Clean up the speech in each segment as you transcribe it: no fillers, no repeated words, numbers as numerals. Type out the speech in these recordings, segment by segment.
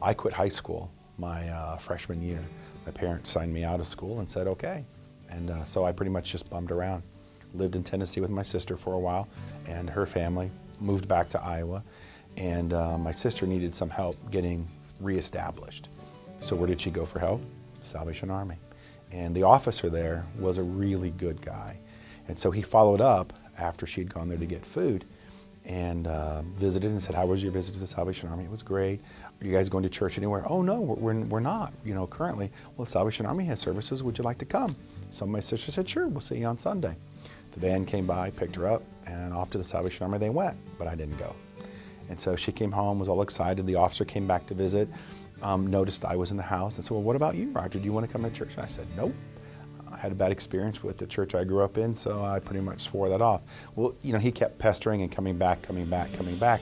I quit high school my freshman year. My parents signed me out of school and said, okay. And so I pretty much just bummed around. Lived in Tennessee with my sister for a while and her family, moved back to Iowa. And my sister needed some help getting reestablished. So where did she go for help? Salvation Army. And the officer there was a really good guy. And so he followed up after she'd gone there to get food and visited and said, how was your visit to the Salvation Army? It was great. Are you guys going to church anywhere? Oh no, we're not, currently. Well, the Salvation Army has services, would you like to come? So my sister said, sure, we'll see you on Sunday. The van came by, picked her up, and off to the Salvation Army they went, but I didn't go. And so she came home, was all excited. The officer came back to visit, noticed I was in the house, and said, well, what about you, Roger? Do you want to come to church? And I said, nope. I had a bad experience with the church I grew up in, so I pretty much swore that off. Well, he kept pestering and coming back.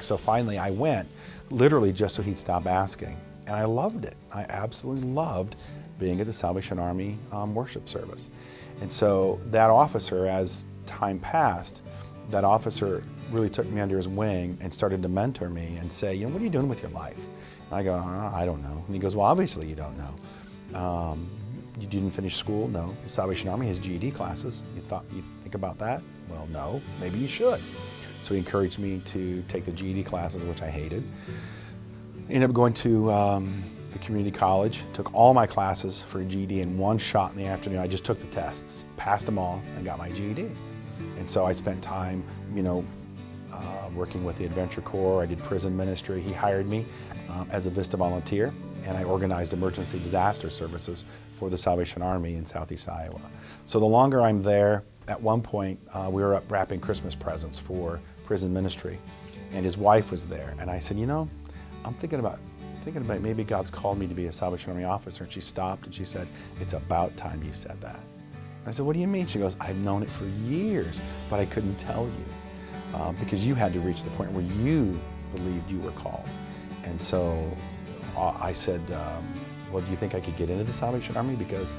So finally I went, literally just so he'd stop asking. And I loved it. I absolutely loved being at the Salvation Army worship service. And so that officer, as time passed, that officer really took me under his wing and started to mentor me and say, what are you doing with your life? And I go, I don't know. And he goes, well, obviously you don't know. You didn't finish school? No. The Salvation Army has GED classes. You'd think about that? Well, no, maybe you should. So he encouraged me to take the GED classes, which I hated. Ended up going to the community college, took all my classes for GED in one shot in the afternoon. I just took the tests, passed them all, and got my GED. And so I spent time, working with the Adventure Corps. I did prison ministry. He hired me as a VISTA volunteer, and I organized emergency disaster services for the Salvation Army in Southeast Iowa. So the longer I'm there, at one point we were up wrapping Christmas presents for prison ministry, and his wife was there, and I said, I'm thinking about maybe God's called me to be a Salvation Army officer. And she stopped and she said, it's about time you said that. And I said, what do you mean? She goes, I've known it for years, but I couldn't tell you because you had to reach the point where you believed you were called. And so I said, well, do you think I could get into the Salvation Army? Because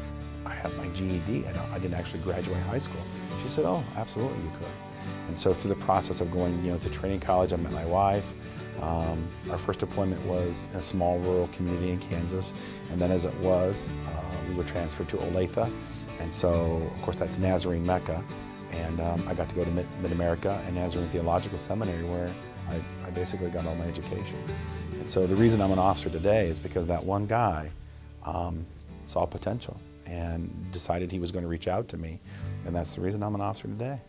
I have my GED. I didn't actually graduate high school. She said, oh, absolutely you could. And so through the process of going to training college, I met my wife. Our first deployment was in a small rural community in Kansas. And then as it was, we were transferred to Olathe. And so, of course, that's Nazarene Mecca. And I got to go to Mid-America and Nazarene Theological Seminary where I basically got all my education. And so the reason I'm an officer today is because that one guy saw potential and decided he was going to reach out to me. And that's the reason I'm an officer today.